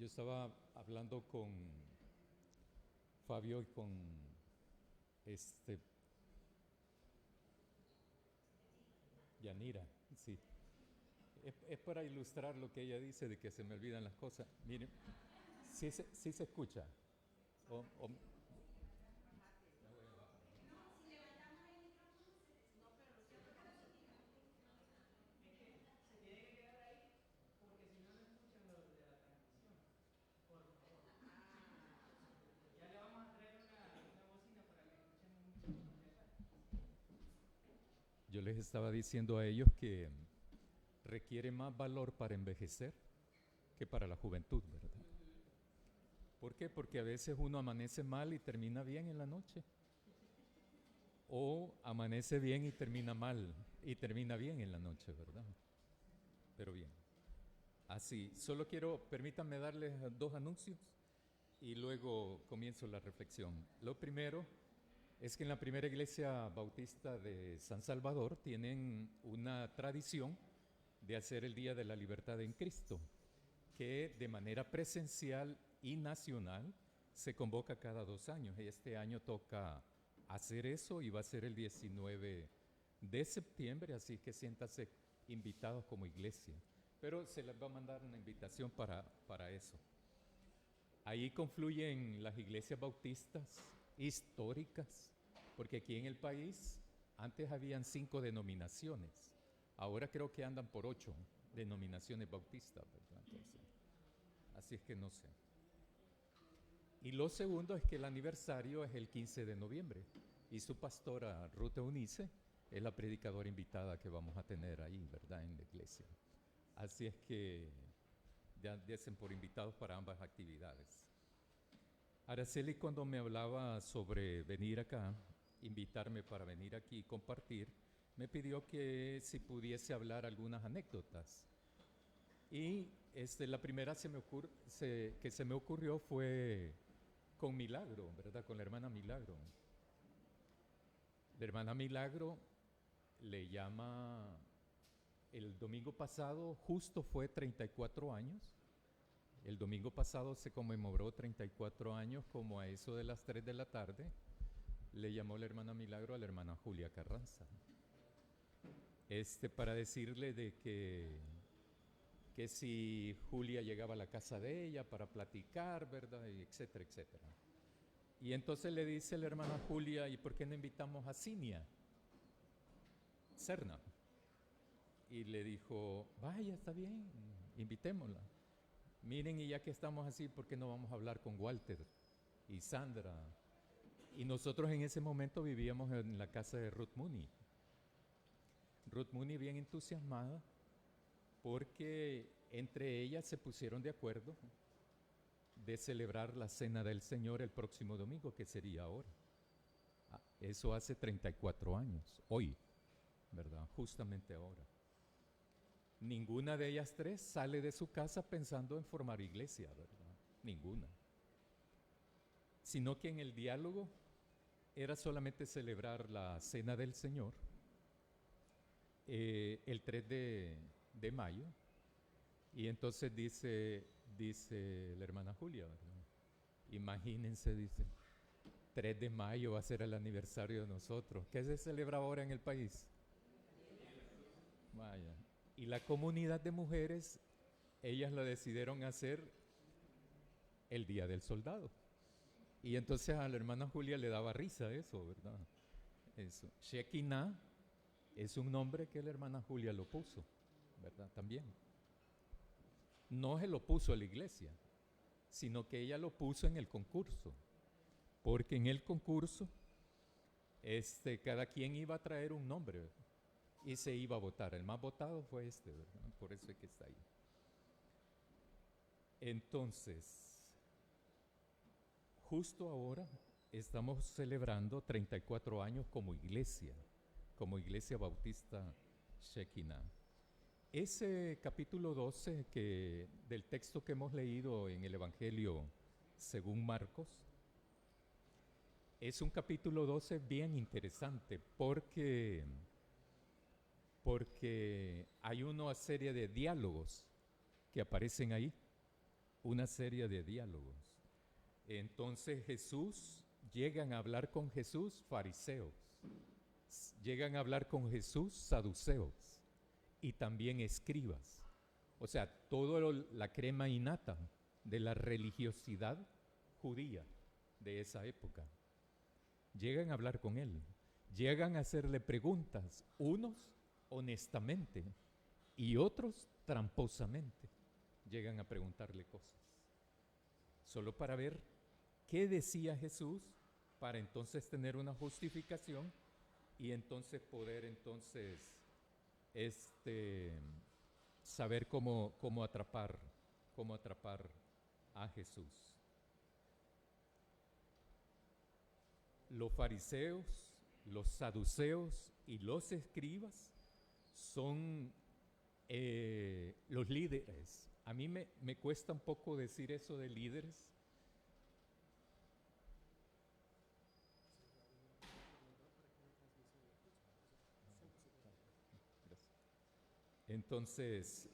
Yo estaba hablando con Fabio y con este Yanira, sí. Es para ilustrar lo que ella dice de que se me olvidan las cosas. Miren, sí se escucha. O- yo les estaba diciendo a ellos que requiere más valor para envejecer que para la juventud, ¿verdad? ¿Por qué? Porque a veces uno amanece mal y termina bien en la noche. O amanece bien y termina mal y termina bien en la noche, ¿verdad? Pero bien. Así, solo quiero, permítanme darles dos anuncios y luego comienzo la reflexión. Lo primero es que en la primera iglesia bautista de San Salvador tienen una tradición de hacer el Día de la Libertad en Cristo, que de manera presencial y nacional se convoca cada 2 años. Este año toca hacer eso y va a ser el 19 de septiembre, así que siéntase invitados como iglesia. Pero se les va a mandar una invitación para eso. Ahí confluyen las iglesias bautistas históricas, porque aquí en el país antes habían 5 denominaciones, ahora creo que andan por 8 denominaciones bautistas, ¿verdad? Entonces, así es que no sé. Y lo segundo es que el aniversario es el 15 de noviembre y su pastora Ruth Eunice es la predicadora invitada que vamos a tener ahí, ¿verdad? En la iglesia. Así es que ya dicen por invitados para ambas actividades. Araceli, cuando me hablaba sobre venir acá, invitarme para venir aquí y compartir, me pidió que si pudiese hablar algunas anécdotas. Y la primera que se me ocurrió fue con Milagro, ¿verdad? Con la hermana Milagro. La hermana Milagro le llama, el domingo pasado justo fue 34 años. El domingo pasado se conmemoró 34 años, como a eso de las 3 de la tarde, le llamó la hermana Milagro a la hermana Julia Carranza. Para decirle de que si Julia llegaba a la casa de ella para platicar, ¿verdad? Y etcétera, etcétera. Y entonces le dice la hermana Julia, ¿y por qué no invitamos a Cinia Serna? Y le dijo, vaya, está bien, invitémosla. Miren, y ya que estamos así, ¿por qué no vamos a hablar con Walter y Sandra? Y nosotros en ese momento vivíamos en la casa de Ruth Mooney. Ruth Mooney bien entusiasmada porque entre ellas se pusieron de acuerdo de celebrar la Cena del Señor el próximo domingo, que sería ahora. Eso hace 34 años, hoy, ¿verdad? Justamente ahora. Ninguna de ellas tres sale de su casa pensando en formar iglesia, ¿verdad? Ninguna. Sino que en el diálogo era solamente celebrar la Cena del Señor el 3 de mayo. Y entonces dice la hermana Julia, ¿verdad? Imagínense, dice, 3 de mayo va a ser el aniversario de nosotros. ¿Qué se celebra ahora en el país? Vaya. Y la comunidad de mujeres, ellas lo decidieron hacer el Día del Soldado. Y entonces a la hermana Julia le daba risa eso, ¿verdad? Eso. Shekinah es un nombre que la hermana Julia lo puso, ¿verdad? También. No se lo puso a la iglesia, sino que ella lo puso en el concurso. Porque en el concurso, cada quien iba a traer un nombre, ¿verdad? Y se iba a votar. El más votado fue ¿verdad? Por eso es que está ahí. Entonces, justo ahora estamos celebrando 34 años como Iglesia Bautista Shekinah. Ese capítulo 12 del texto que hemos leído en el Evangelio según Marcos, es un capítulo 12 bien interesante porque hay una serie de diálogos que aparecen ahí una serie de diálogos. Entonces llegan a hablar con Jesús fariseos, llegan a hablar con Jesús saduceos y también escribas. O sea, toda la crema innata de la religiosidad judía de esa época. Llegan a hablar con él, llegan a hacerle preguntas, unos honestamente y otros tramposamente. Llegan a preguntarle cosas, solo para ver qué decía Jesús, para entonces tener una justificación y entonces poder saber cómo atrapar a Jesús. Los fariseos, los saduceos y los escribas son los líderes. A mí me cuesta un poco decir eso de líderes. Entonces,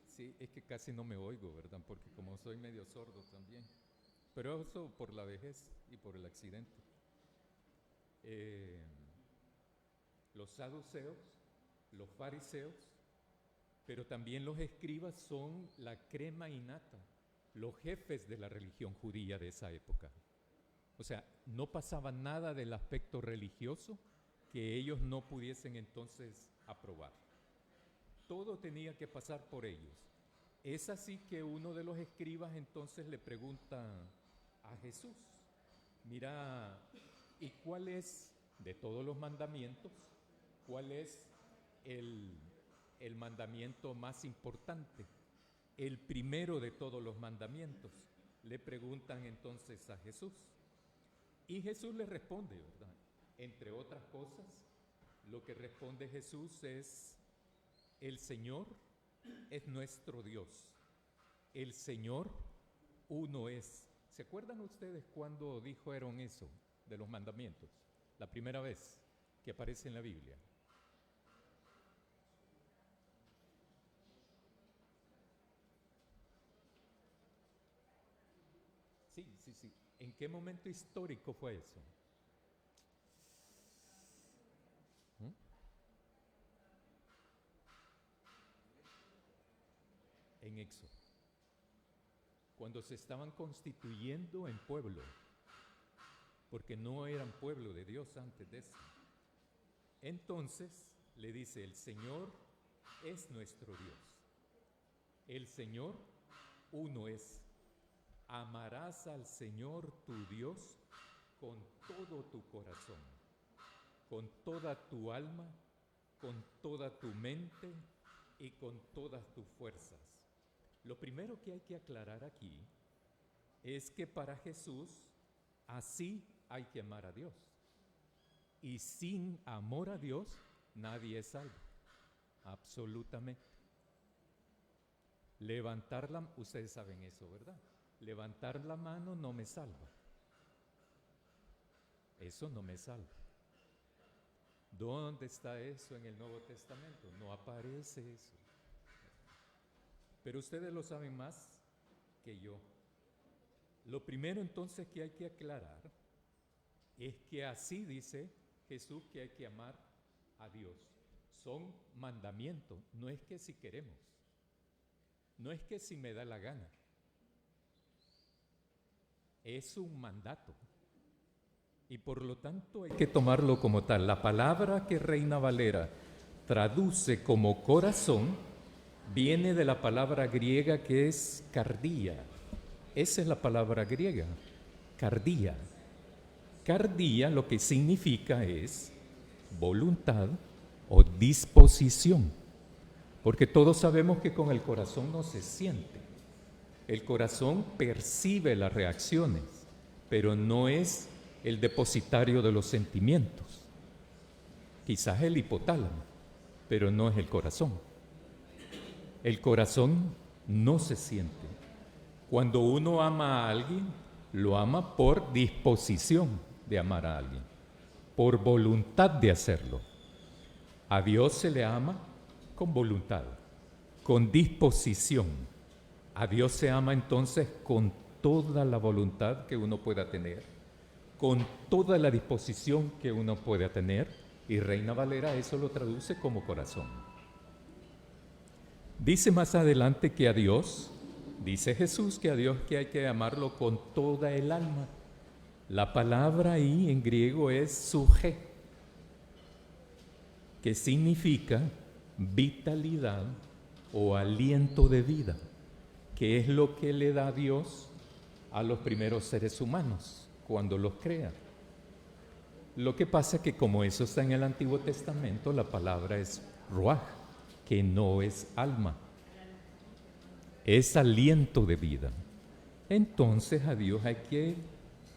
sí, es que casi no me oigo, ¿verdad? Porque como soy medio sordo también. Pero eso por la vejez y por el accidente. Los saduceos, los fariseos, pero también los escribas son la crema innata, los jefes de la religión judía de esa época. O sea, no pasaba nada del aspecto religioso que ellos no pudiesen entonces aprobar. Todo tenía que pasar por ellos. Es así que uno de los escribas entonces le pregunta a Jesús, mira, ¿y cuál es, de todos los mandamientos, cuál es el mandamiento más importante? El primero de todos los mandamientos. Le preguntan entonces a Jesús. Y Jesús le responde, ¿verdad? Entre otras cosas, lo que responde Jesús es: el Señor es nuestro Dios. El Señor uno es. ¿Se acuerdan ustedes cuando dijeron eso de los mandamientos? La primera vez que aparece en la Biblia. Sí. ¿En qué momento histórico fue eso? En Éxodo, cuando se estaban constituyendo en pueblo, porque no eran pueblo de Dios antes de eso. Entonces le dice: el Señor es nuestro Dios. El Señor uno es. Amarás al Señor tu Dios con todo tu corazón, con toda tu alma, con toda tu mente y con todas tus fuerzas. Lo primero que hay que aclarar aquí es que para Jesús así hay que amar a Dios. Y sin amor a Dios nadie es salvo. Absolutamente. Ustedes saben eso, ¿verdad? Levantar la mano no me salva. Eso no me salva. ¿Dónde está eso en el Nuevo Testamento? No aparece eso. Pero ustedes lo saben más que yo. Lo primero entonces que hay que aclarar es que así dice Jesús que hay que amar a Dios. Son mandamientos, no es que si queremos, no es que si me da la gana. Es un mandato y por lo tanto hay que tomarlo como tal. La palabra que Reina Valera traduce como corazón viene de la palabra griega que es cardia. Esa es la palabra griega, cardia. Cardia lo que significa es voluntad o disposición, porque todos sabemos que con el corazón no se siente. El corazón percibe las reacciones, pero no es el depositario de los sentimientos. Quizás el hipotálamo, pero no es el corazón. El corazón no se siente. Cuando uno ama a alguien, lo ama por disposición de amar a alguien, por voluntad de hacerlo. A Dios se le ama con voluntad, con disposición. A Dios se ama entonces con toda la voluntad que uno pueda tener, con toda la disposición que uno pueda tener, y Reina Valera eso lo traduce como corazón. Dice más adelante que a Dios, dice Jesús que a Dios que hay que amarlo con toda el alma. La palabra ahí en griego es suje, que significa vitalidad o aliento de vida, que es lo que le da Dios a los primeros seres humanos cuando los crea. Lo que pasa es que como eso está en el Antiguo Testamento, la palabra es ruaj, que no es alma, es aliento de vida. Entonces a Dios hay que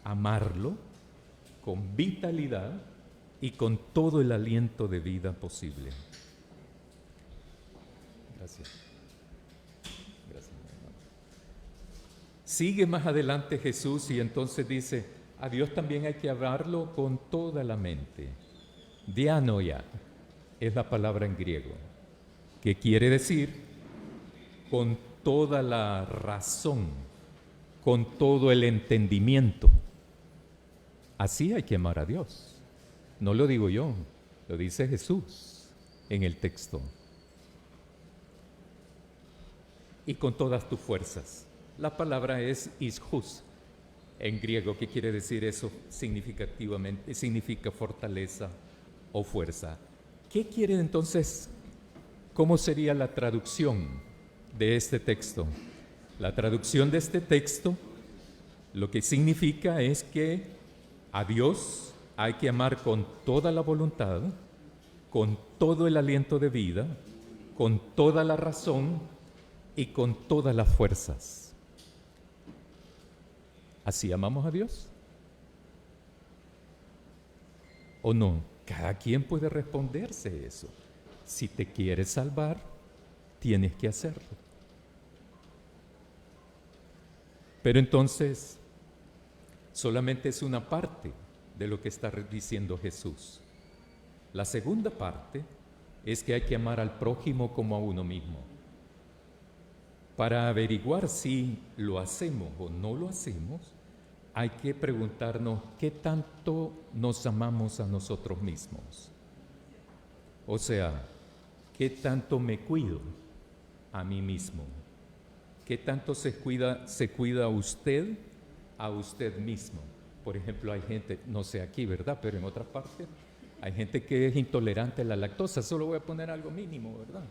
amarlo con vitalidad y con todo el aliento de vida posible. Gracias. Gracias, hermano. Sigue más adelante Jesús y entonces dice, a Dios también hay que amarlo con toda la mente. Dianoia es la palabra en griego, que quiere decir con toda la razón, con todo el entendimiento. Así hay que amar a Dios. No lo digo yo, lo dice Jesús en el texto. Y con todas tus fuerzas. La palabra es ishus en griego, que quiere decir eso significativamente, significa fortaleza o fuerza. ¿Qué quiere entonces? ¿Cómo sería la traducción de este texto? La traducción de este texto lo que significa es que a Dios hay que amar con toda la voluntad, con todo el aliento de vida, con toda la razón y con todas las fuerzas. ¿Así amamos a Dios? ¿O no? Cada quien puede responderse eso. Si te quieres salvar, tienes que hacerlo. Pero entonces, solamente es una parte de lo que está diciendo Jesús. La segunda parte es que hay que amar al prójimo como a uno mismo. Para averiguar si lo hacemos o no lo hacemos, hay que preguntarnos qué tanto nos amamos a nosotros mismos. O sea, ¿qué tanto me cuido a mí mismo? ¿Qué tanto se cuida usted a usted mismo? Por ejemplo, hay gente, no sé aquí, ¿verdad? Pero en otras partes, hay gente que es intolerante a la lactosa. Solo voy a poner algo mínimo, ¿verdad?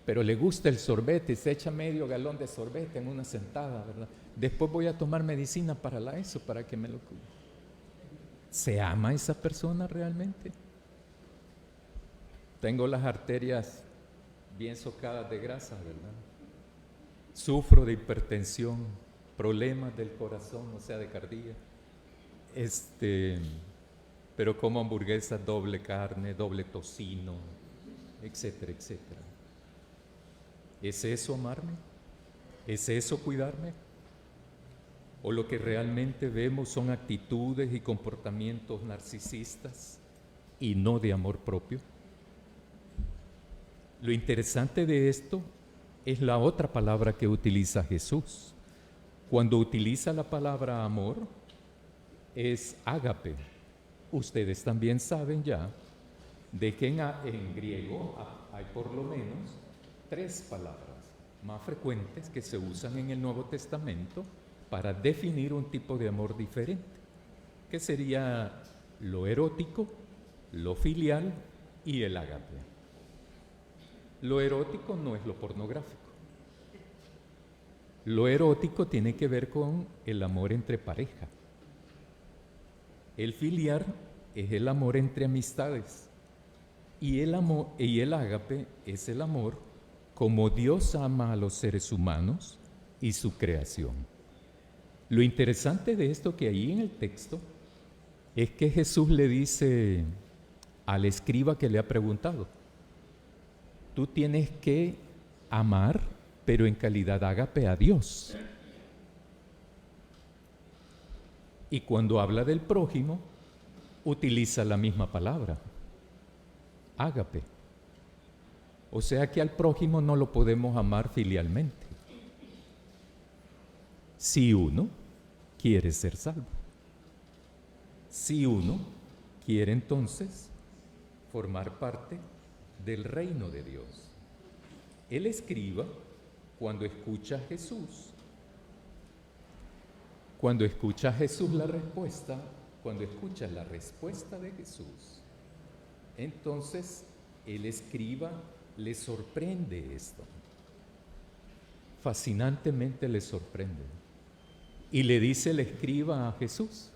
Pero le gusta el sorbete y se echa medio galón de sorbete en una sentada, ¿verdad? Después voy a tomar medicina para eso, para que me lo cuide. ¿Se ama a esa persona realmente? Tengo las arterias bien socadas de grasa, ¿verdad? Sufro de hipertensión, problemas del corazón, o sea, de cardía. Pero como hamburguesas doble carne, doble tocino, etcétera, etcétera. ¿Es eso amarme? ¿Es eso cuidarme? ¿O lo que realmente vemos son actitudes y comportamientos narcisistas y no de amor propio? Lo interesante de esto es la otra palabra que utiliza Jesús. Cuando utiliza la palabra amor, es ágape. Ustedes también saben ya de que en griego hay por lo menos 3 palabras más frecuentes que se usan en el Nuevo Testamento para definir un tipo de amor diferente, que sería lo erótico, lo filial y el ágape. Lo erótico no es lo pornográfico. Lo erótico tiene que ver con el amor entre pareja. El filial es el amor entre amistades. Y el ágape es el amor como Dios ama a los seres humanos y su creación. Lo interesante de esto que ahí en el texto es que Jesús le dice al escriba que le ha preguntado, tú tienes que amar, pero en calidad ágape a Dios. Y cuando habla del prójimo, utiliza la misma palabra, ágape. O sea que al prójimo no lo podemos amar filialmente. Si uno quiere ser salvo. Si uno quiere entonces formar parte del reino de Dios. El escriba, cuando escucha a Jesús, cuando escucha a Jesús la respuesta, cuando escucha la respuesta de Jesús, entonces el escriba le sorprende esto. Fascinantemente le sorprende. Y le dice el escriba a Jesús: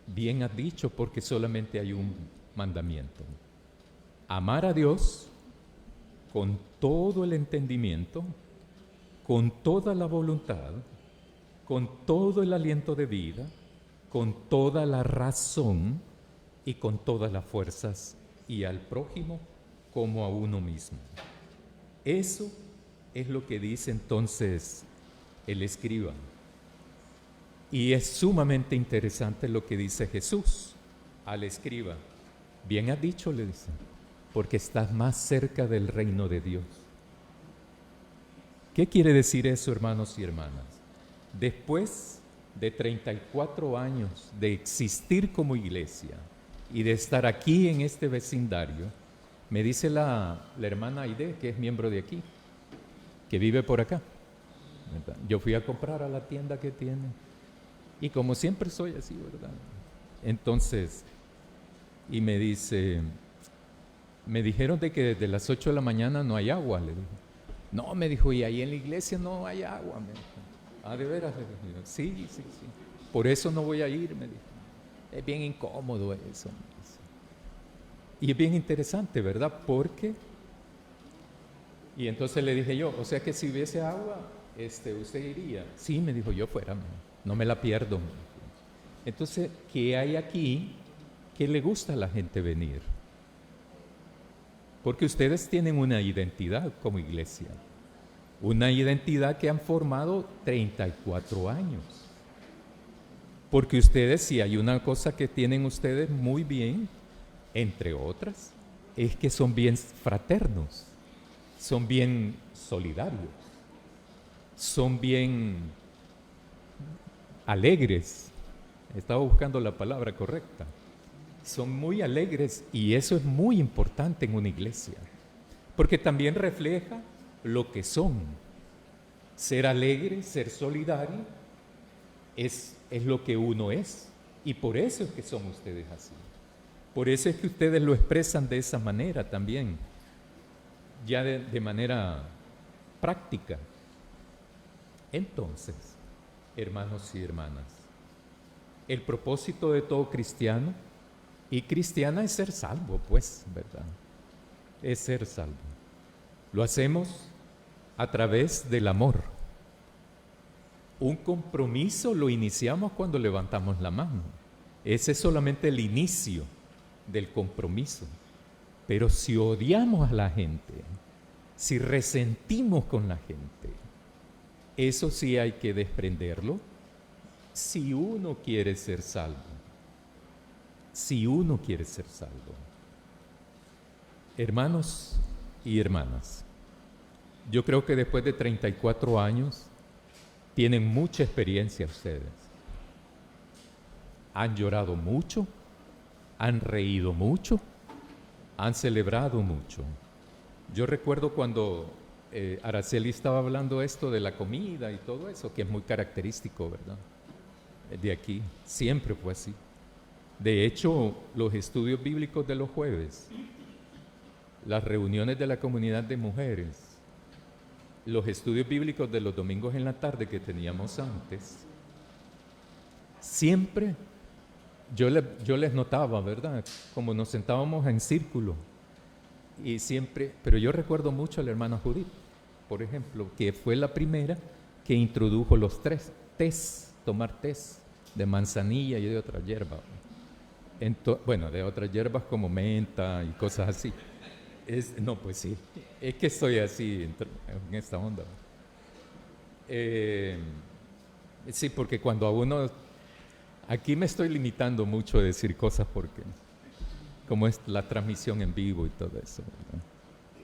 bien has dicho, porque solamente hay un mandamiento: amar a Dios con todo el entendimiento, con toda la voluntad, con todo el aliento de vida, con toda la razón y con todas las fuerzas, y al prójimo como a uno mismo. Eso es lo que dice entonces el escriba. Y es sumamente interesante lo que dice Jesús al escriba. Bien has dicho, le dice, porque estás más cerca del reino de Dios. ¿Qué quiere decir eso, hermanos y hermanas? Después de 34 años de existir como iglesia y de estar aquí en este vecindario, me dice la hermana Aide, que es miembro de aquí, que vive por acá, ¿verdad? Yo fui a comprar a la tienda que tiene, y como siempre soy así, ¿verdad? Entonces, y me dice, me dijeron de que desde las 8 de la mañana no hay agua, le dije. No, me dijo, y ahí en la iglesia no hay agua, me dijo. Ah, ¿de veras? Sí. Por eso no voy a ir, me dijo. Es bien incómodo eso, me dice. Y es bien interesante, ¿verdad? Porque, y entonces le dije yo, o sea que si hubiese agua, ¿usted iría? Sí, me dijo, yo fuera, no me la pierdo. Entonces, ¿qué hay aquí que le gusta a la gente venir? Porque ustedes tienen una identidad como iglesia, una identidad que han formado 34 años. Porque ustedes, si hay una cosa que tienen ustedes muy bien, entre otras, es que son bien fraternos, son bien solidarios, son bien alegres. Estaba buscando la palabra correcta. Son muy alegres, y eso es muy importante en una iglesia, porque también refleja lo que son. Ser alegre, ser solidario, es lo que uno es, y por eso es que son ustedes así. Por eso es que ustedes lo expresan de esa manera también, ya de manera práctica. Entonces, hermanos y hermanas, el propósito de todo cristiano y cristiana es ser salvo, pues, ¿verdad? Es ser salvo. Lo hacemos a través del amor. Un compromiso lo iniciamos cuando levantamos la mano. Ese es solamente el inicio del compromiso. Pero si odiamos a la gente, si resentimos con la gente, eso sí hay que desprenderlo si uno quiere ser salvo. Si uno quiere ser salvo. Hermanos y hermanas, yo creo que después de 34 años tienen mucha experiencia ustedes. Han llorado mucho, han reído mucho, han celebrado mucho. Yo recuerdo cuando Araceli estaba hablando esto de la comida y todo eso, que es muy característico, ¿verdad? De aquí, siempre fue así. De hecho, los estudios bíblicos de los jueves, las reuniones de la comunidad de mujeres, los estudios bíblicos de los domingos en la tarde que teníamos antes, siempre yo les notaba, ¿verdad? Como nos sentábamos en círculo, y siempre, pero yo recuerdo mucho a la hermana Judith, por ejemplo, que fue la primera que introdujo los tés, tomar tés de manzanilla y de otra hierba. Bueno, de otras hierbas como menta y cosas así. No, pues sí, es que estoy así en esta onda. Sí, porque cuando a uno, aquí me estoy limitando mucho a decir cosas porque como es la transmisión en vivo y todo eso, ¿verdad?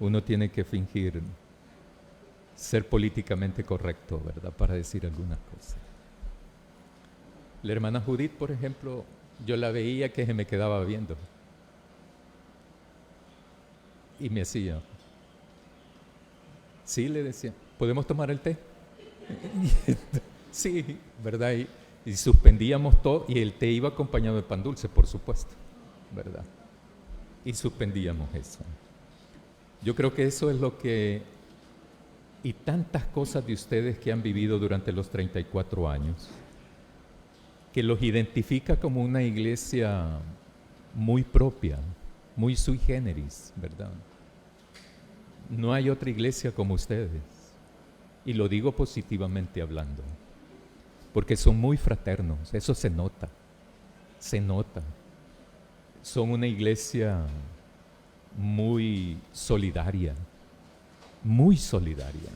Uno tiene que fingir ser políticamente correcto, ¿verdad? Para decir algunas cosas. La hermana Judith, por ejemplo, yo la veía que se me quedaba viendo. Y me hacía. Sí, le decía, ¿podemos tomar el té? Sí, ¿verdad? Y suspendíamos todo, y el té iba acompañado de pan dulce, por supuesto, ¿verdad? Y suspendíamos eso. Yo creo que eso es lo que, y tantas cosas de ustedes que han vivido durante los 34 años, que los identifica como una iglesia muy propia, muy sui generis, ¿verdad? No hay otra iglesia como ustedes. Y lo digo positivamente hablando, porque son muy fraternos, eso se nota, se nota. Son una iglesia muy solidaria, muy solidaria.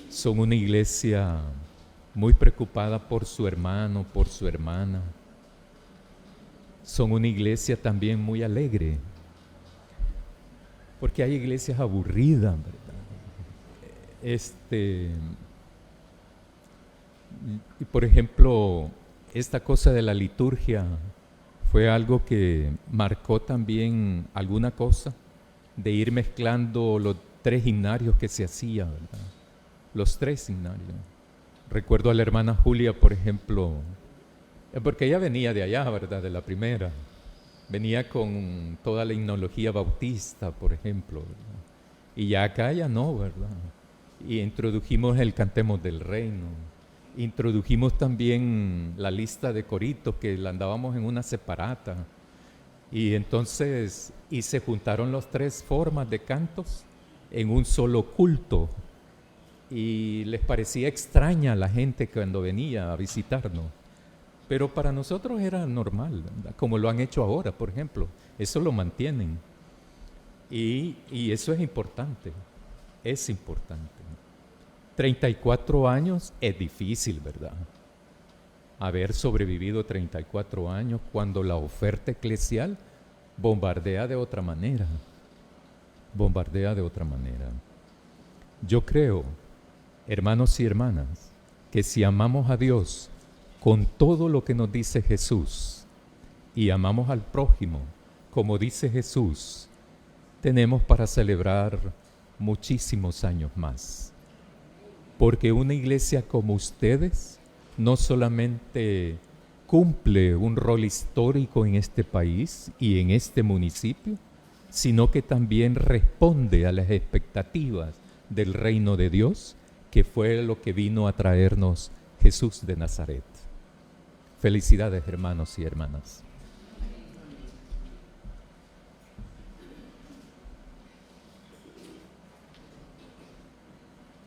Son una iglesia muy preocupada por su hermano, por su hermana. Son una iglesia también muy alegre, porque hay iglesias aburridas, ¿verdad? Y por ejemplo, esta cosa de la liturgia fue algo que marcó también alguna cosa de ir mezclando los 3 himnarios que se hacían, ¿verdad? Los 3 himnarios. Recuerdo a la hermana Julia, por ejemplo, porque ella venía de allá, ¿verdad? De la primera. Venía con toda la himnología bautista, por ejemplo, ¿verdad? Y ya acá ya no, ¿verdad? Y introdujimos el Cantemos del Reino. Introdujimos también la lista de coritos, que la andábamos en una separata. Y entonces, y se juntaron las 3 formas de cantos en un solo culto. Y les parecía extraña a la gente cuando venía a visitarnos. Pero para nosotros era normal, ¿verdad? Como lo han hecho ahora, por ejemplo. Eso lo mantienen. Y eso es importante. Es importante. 34 años es difícil, ¿verdad? Haber sobrevivido 34 años cuando la oferta eclesial bombardea de otra manera. Bombardea de otra manera. Yo creo, hermanos y hermanas, que si amamos a Dios con todo lo que nos dice Jesús y amamos al prójimo como dice Jesús, tenemos para celebrar muchísimos años más. Porque una iglesia como ustedes no solamente cumple un rol histórico en este país y en este municipio, sino que también responde a las expectativas del reino de Dios, que fue lo que vino a traernos Jesús de Nazaret. Felicidades, hermanos y hermanas.